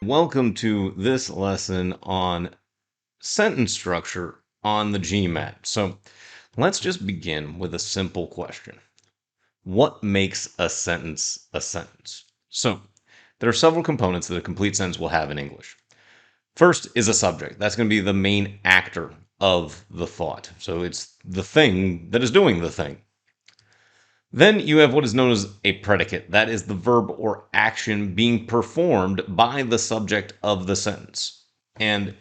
Welcome to this lesson on sentence structure on the GMAT. So let's just begin with a simple question. What makes a sentence a sentence? So there are several components that a complete sentence will have in English. First is a subject. That's going to be the main actor of the thought. So it's the thing that is doing the thing. Then you have what is known as a predicate. That is the verb or action being performed by the subject of the sentence. And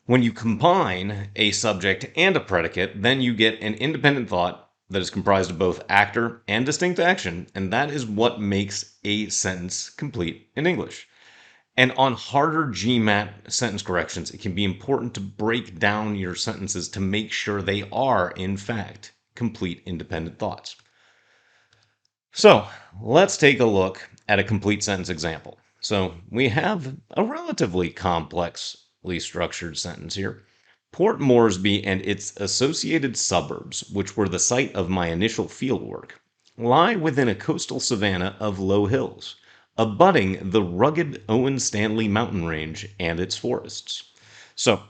when you combine a subject and a predicate, then you get an independent thought that is comprised of both actor and distinct action, and that is what makes a sentence complete in English. And on harder GMAT sentence corrections, it can be important to break down your sentences to make sure they are, in fact, complete independent thoughts. So let's take a look at a complete sentence example. So we have a relatively complexly structured sentence here. Port Moresby and its associated suburbs, which were the site of my initial fieldwork, lie within a coastal savanna of low hills, abutting the rugged Owen Stanley mountain range and its forests. So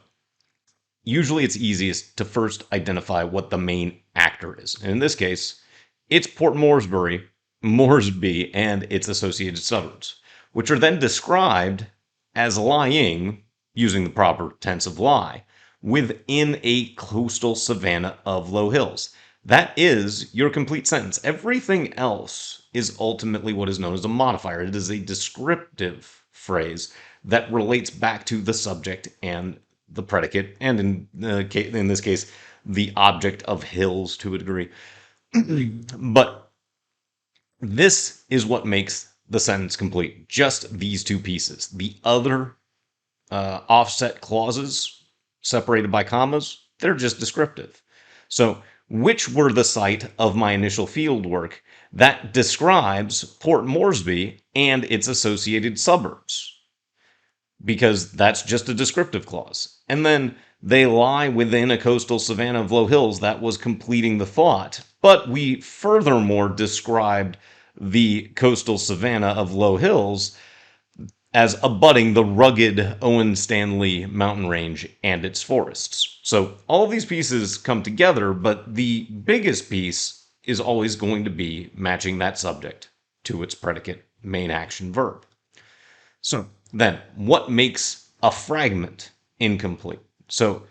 usually it's easiest to first identify what the main actor is. And in this case, it's Port Moresby and its associated suburbs, which are then described as lying, using the proper tense of lie, within a coastal savanna of low hills. That is your complete sentence. Everything else is ultimately what is known as a modifier. It is a descriptive phrase that relates back to the subject and the predicate, and in this case, the object of hills to a degree. But this is what makes the sentence complete. Just these two pieces. The other offset clauses separated by commas, they're just descriptive. So, which were the site of my initial field work? That describes Port Moresby and its associated suburbs, because that's just a descriptive clause. And then they lie within a coastal savanna of low hills. That was completing the thought. But we furthermore described the coastal savanna of low hills as abutting the rugged Owen Stanley mountain range and its forests. So all of these pieces come together, but the biggest piece is always going to be matching that subject to its predicate, main action verb. So then, what makes a fragment incomplete? So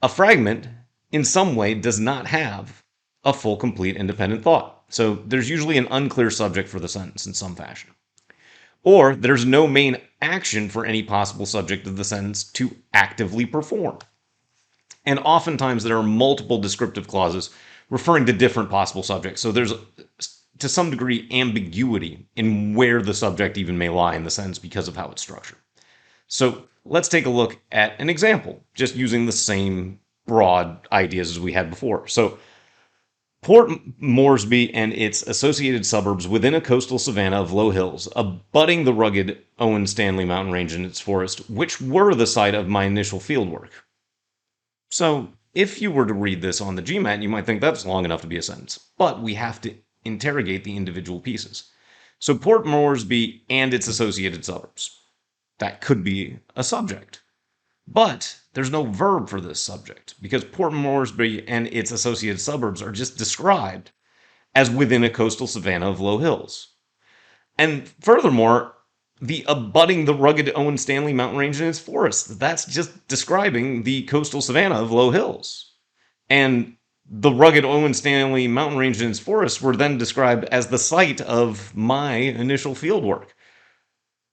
a fragment in some way does not have a full, complete, independent thought. So there's usually an unclear subject for the sentence in some fashion. Or there's no main action for any possible subject of the sentence to actively perform. And oftentimes there are multiple descriptive clauses referring to different possible subjects. So there's, to some degree, ambiguity in where the subject even may lie in the sentence because of how it's structured. So let's take a look at an example, just using the same broad ideas as we had before. So Port Moresby and its associated suburbs within a coastal savanna of low hills, abutting the rugged Owen Stanley mountain range and its forest, which were the site of my initial fieldwork. So if you were to read this on the GMAT, you might think that's long enough to be a sentence, but we have to interrogate the individual pieces. So Port Moresby and its associated suburbs. That could be a subject. But there's no verb for this subject because Port Moresby and its associated suburbs are just described as within a coastal savanna of low hills. And furthermore, the abutting the rugged Owen Stanley mountain range and its forests, that's just describing the coastal savanna of low hills. And the rugged Owen Stanley mountain range and its forests were then described as the site of my initial fieldwork.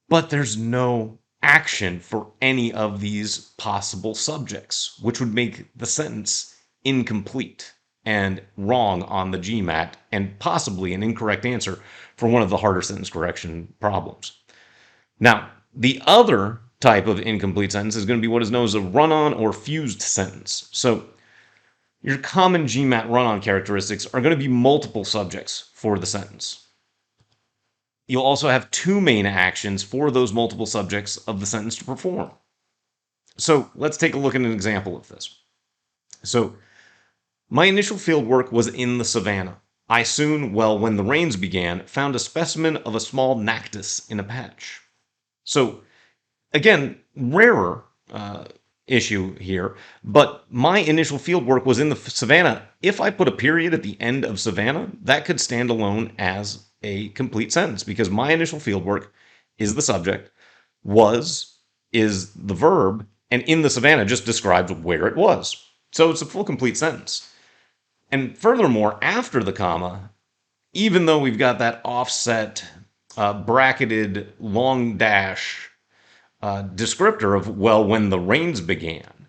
But there's no action for any of these possible subjects, which would make the sentence incomplete and wrong on the GMAT and possibly an incorrect answer for one of the harder sentence correction problems. Now, the other type of incomplete sentence is going to be what is known as a run-on or fused sentence. So your common GMAT run-on characteristics are going to be multiple subjects for the sentence. You'll also have two main actions for those multiple subjects of the sentence to perform. So let's take a look at an example of this. So my initial field work was in the savannah. I soon, when the rains began, found a specimen of a small nactus in a patch. So Again, rarer issue here, but my initial field work was in the savannah. If I put a period at the end of savannah, that could stand alone as a complete sentence because my initial field work is the subject, was is the verb, and in the savannah just described where it was. So it's a full complete sentence. And furthermore, after the comma, even though we've got that offset bracketed long dash descriptor of, well, when the rains began,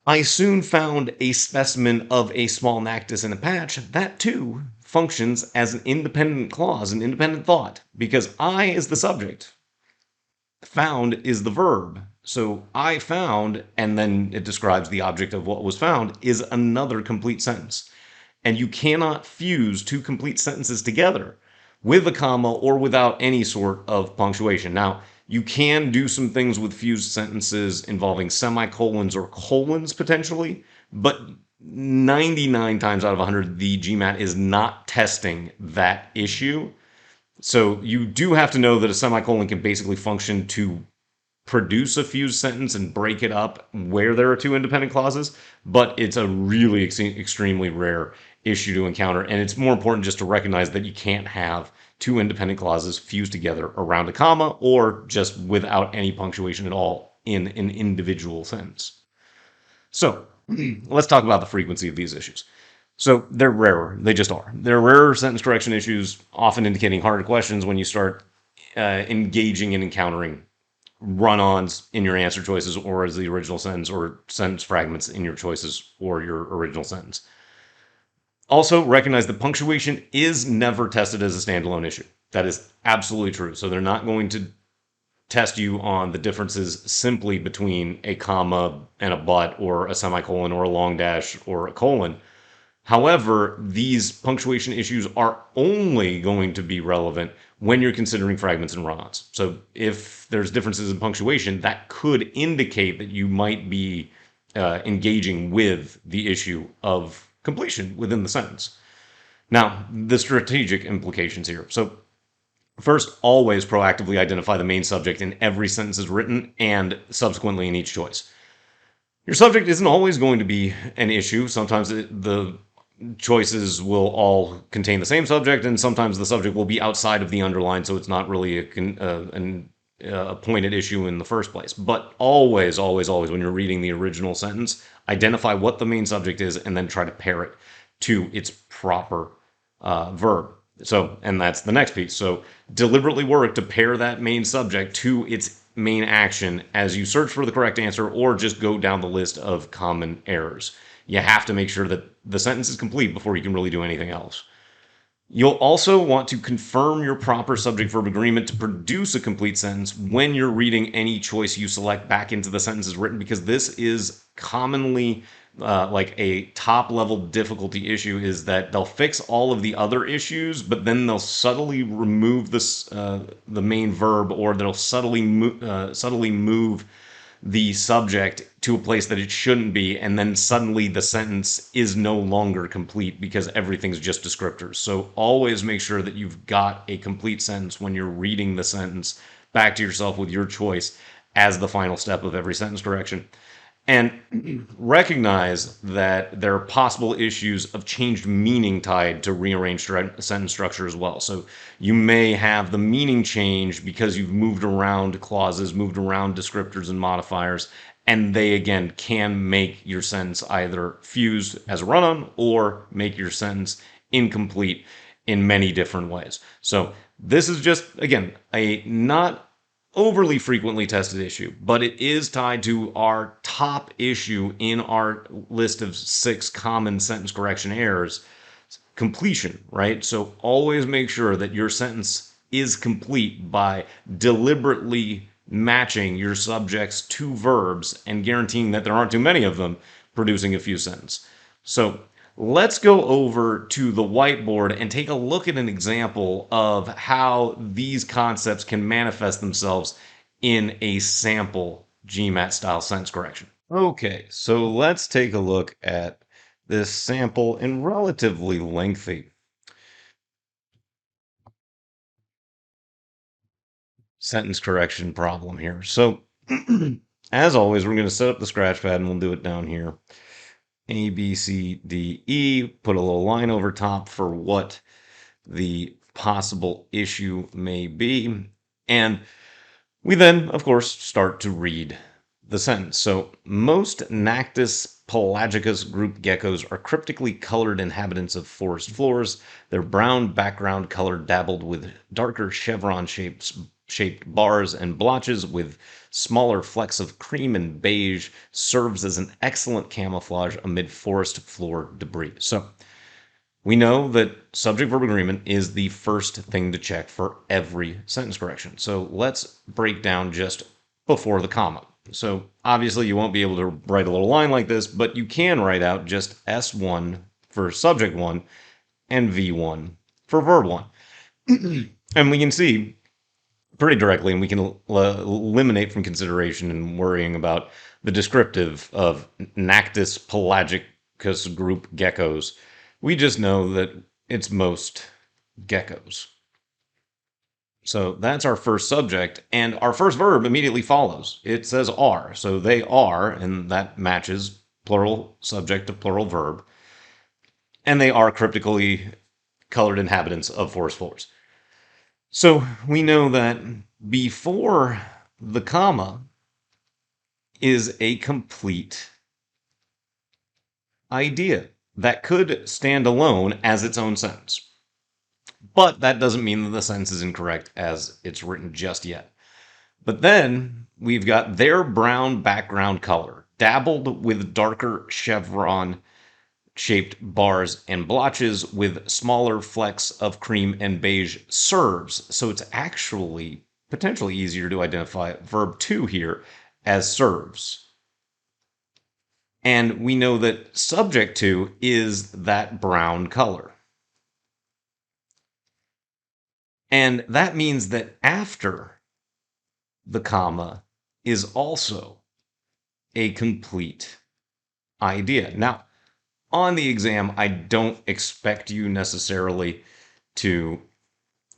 I soon found a specimen of a small nactus in a patch that too functions as an independent clause, an independent thought, because I is the subject, found is the verb. So I found, and then it describes the object of what was found, is another complete sentence. And you cannot fuse two complete sentences together with a comma or without any sort of punctuation. Now, you can do some things with fused sentences involving semicolons or colons potentially, but 99 times out of 100, the GMAT is not testing that issue. So you do have to know that a semicolon can basically function to produce a fused sentence and break it up where there are two independent clauses, but it's a really extremely rare issue to encounter. And it's more important just to recognize that you can't have two independent clauses fused together around a comma or just without any punctuation at all in an individual sentence. So let's talk about the frequency of these issues. So they're rarer. They just are. They're rarer sentence correction issues, often indicating harder questions when you start engaging and encountering run-ons in your answer choices or as the original sentence or sentence fragments in your choices or your original sentence. Also, recognize that punctuation is never tested as a standalone issue. That is absolutely true. So they're not going to test you on the differences simply between a comma and a but or a semicolon or a long dash or a colon. However, these punctuation issues are only going to be relevant when you're considering fragments and run-ons. So if there's differences in punctuation, that could indicate that you might be engaging with the issue of completion within the sentence. Now, the strategic implications here. So first, always proactively identify the main subject in every sentence is written and subsequently in each choice. Your subject isn't always going to be an issue. Sometimes the choices will all contain the same subject, and sometimes the subject will be outside of the underline, so it's not really a pointed issue in the first place. But always, always, always, when you're reading the original sentence, identify what the main subject is and then try to pair it to its proper verb. So, and that's the next piece. So, deliberately work to pair that main subject to its main action as you search for the correct answer or just go down the list of common errors. You have to make sure that the sentence is complete before you can really do anything else. You'll also want to confirm your proper subject-verb agreement to produce a complete sentence when you're reading any choice you select back into the sentence as written, because this is commonly like a top-level difficulty issue, is that they'll fix all of the other issues, but then they'll subtly remove the main verb, or they'll subtly move the subject to a place that it shouldn't be, and then suddenly the sentence is no longer complete because everything's just descriptors. So always make sure that you've got a complete sentence when you're reading the sentence back to yourself with your choice as the final step of every sentence correction. And recognize that there are possible issues of changed meaning tied to rearranged sentence structure as well. So you may have the meaning change because you've moved around clauses, moved around descriptors and modifiers, and they again can make your sentence either fused as a run-on or make your sentence incomplete in many different ways. So this is just, again, a not overly frequently tested issue, but it is tied to our top issue in our list of 6 common sentence correction errors, completion, right? So always make sure that your sentence is complete by deliberately matching your subjects to verbs and guaranteeing that there aren't too many of them, producing a fused sentence. So let's go over to the whiteboard and take a look at an example of how these concepts can manifest themselves in a sample GMAT style sentence correction. Okay, so let's take a look at this sample and relatively lengthy sentence correction problem here. So, as always, we're going to set up the scratch pad and we'll do it down here. A, B, C, D, E, put a little line over top for what the possible issue may be. And we then, of course, start to read the sentence. So, most Nactis pelagicus group geckos are cryptically colored inhabitants of forest floors. Their brown background color dabbled with darker chevron shaped bars and blotches with smaller flecks of cream and beige serves as an excellent camouflage amid forest floor debris. So, we know that subject-verb agreement is the first thing to check for every sentence correction. So let's break down just before the comma. So obviously you won't be able to write a little line like this, but you can write out just S1 for subject 1 and V1 for verb 1. And we can see pretty directly, and we can eliminate from consideration and worrying about the descriptive of Nactis pelagicus group geckos. We just know that it's most geckos. So that's our first subject, and our first verb immediately follows. It says are, so they are, and that matches plural subject to plural verb, and they are cryptically colored inhabitants of forest floors. So we know that before the comma is a complete idea that could stand alone as its own sentence. But that doesn't mean that the sentence is incorrect as it's written just yet. But then we've got their brown background color, dabbled with darker chevron shaped bars and blotches with smaller flecks of cream and beige serves. So it's actually potentially easier to identify verb 2 here as serves. And we know that subject to is that brown color. And that means that after the comma is also a complete idea. Now, on the exam, I don't expect you necessarily to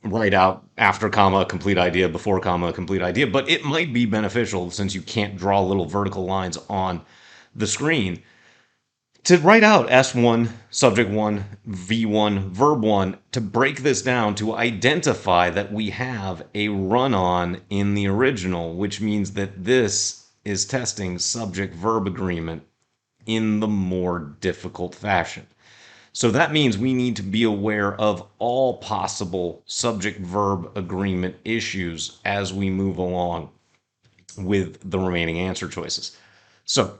write out after comma complete idea, before comma complete idea, but it might be beneficial since you can't draw little vertical lines on the screen to write out S1, subject 1, V1, verb 1, to break this down to identify that we have a run-on in the original, which means that this is testing subject-verb agreement in the more difficult fashion. So that means we need to be aware of all possible subject-verb agreement issues as we move along with the remaining answer choices. So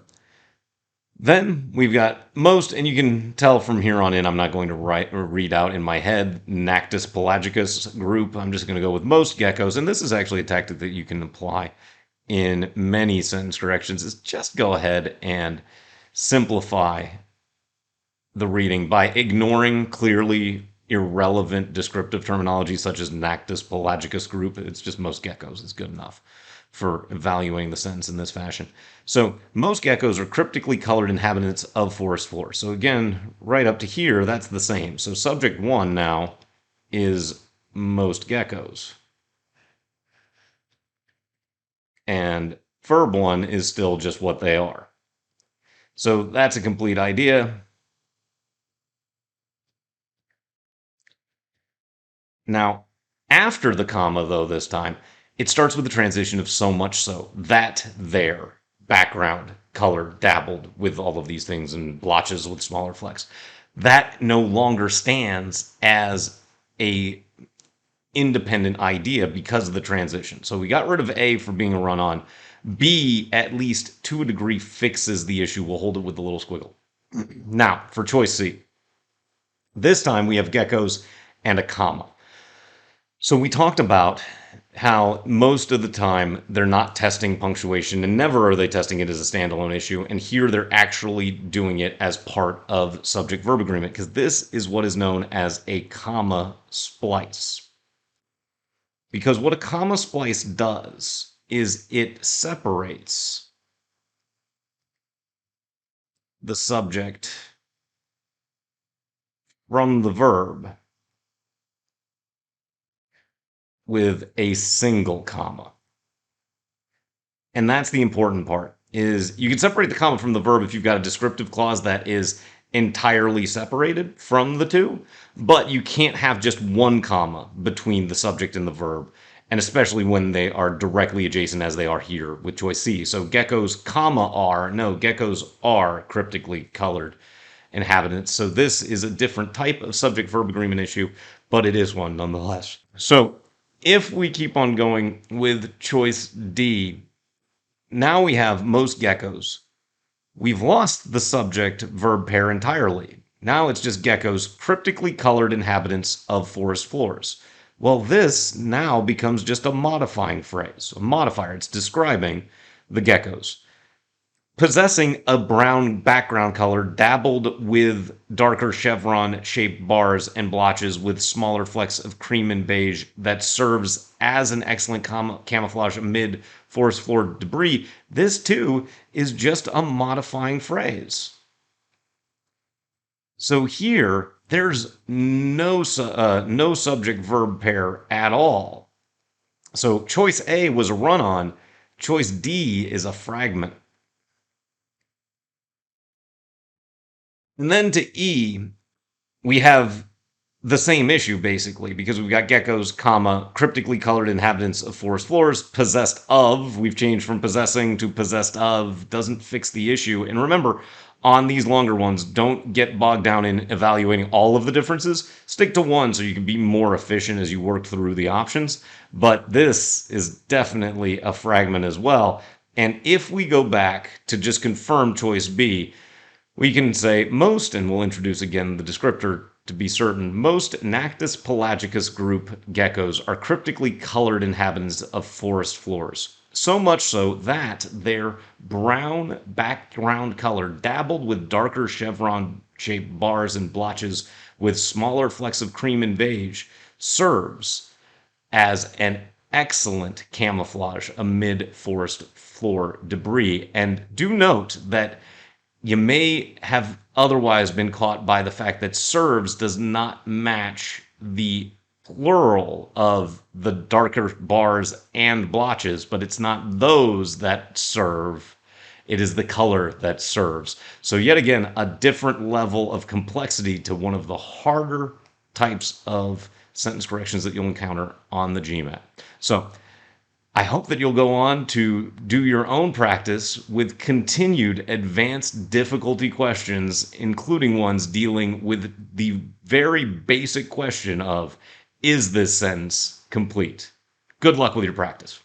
then we've got most, and you can tell from here on in, I'm not going to read out in my head Nactis pelagicus group. I'm just going to go with most geckos. And this is actually a tactic that you can apply in many sentence corrections, is just go ahead and simplify the reading by ignoring clearly irrelevant descriptive terminology such as Nactis pelagicus group. It's just most geckos is good enough for evaluating the sentence in this fashion. So most geckos are cryptically colored inhabitants of forest floor. So again, right up to here, that's the same. So subject 1 now is most geckos. And verb 1 is still just what they are. So that's a complete idea. Now, after the comma, though, this time, it starts with the transition of so much so that their background color dabbled with all of these things and blotches with smaller flecks. That no longer stands as a independent idea because of the transition. So we got rid of A for being a run-on. B, at least to a degree, fixes the issue. We'll hold it with the little squiggle. Now, for choice C. This time we have geckos and a comma. So we talked about how most of the time they're not testing punctuation, and never are they testing it as a standalone issue. And here they're actually doing it as part of subject-verb agreement, because this is what is known as a comma splice. Because what a comma splice does is it separates the subject from the verb with a single comma. And that's the important part, is you can separate the comma from the verb if you've got a descriptive clause that is entirely separated from the two, but you can't have just one comma between the subject and the verb, and especially when they are directly adjacent as they are here with choice C. So geckos, comma, are, no, geckos are cryptically colored inhabitants. So this is a different type of subject-verb agreement issue, but it is one nonetheless. So if we keep on going with choice D, now we have most geckos. We've lost the subject-verb pair entirely. Now it's just geckos, cryptically colored inhabitants of forest floors. Well, this now becomes just a modifying phrase, a modifier. It's describing the geckos. Possessing a brown background color dabbled with darker chevron-shaped bars and blotches with smaller flecks of cream and beige that serves as an excellent camouflage amid forest floor debris. This, too, is just a modifying phrase. So here, there's no subject-verb pair at all. So choice A was a run-on. Choice D is a fragment. And then to E, we have the same issue basically, because we've got geckos, comma, cryptically colored inhabitants of forest floors, possessed of. We've changed from possessing to possessed of. Doesn't fix the issue. And remember, on these longer ones, don't get bogged down in evaluating all of the differences. Stick to one so you can be more efficient as you work through the options. But this is definitely a fragment as well. And if we go back to just confirm choice B, we can say most, and we'll introduce again the descriptor to be certain, most Nactis pelagicus group geckos are cryptically colored inhabitants of forest floors. So much so that their brown background color, dabbled with darker chevron-shaped bars and blotches with smaller flecks of cream and beige, serves as an excellent camouflage amid forest floor debris. And do note that you may have otherwise been caught by the fact that serves does not match the plural of the darker bars and blotches, but it's not those that serve. It is the color that serves. So yet again, a different level of complexity to one of the harder types of sentence corrections that you'll encounter on the GMAT. So I hope that you'll go on to do your own practice with continued advanced difficulty questions, including ones dealing with the very basic question of, is this sentence complete? Good luck with your practice.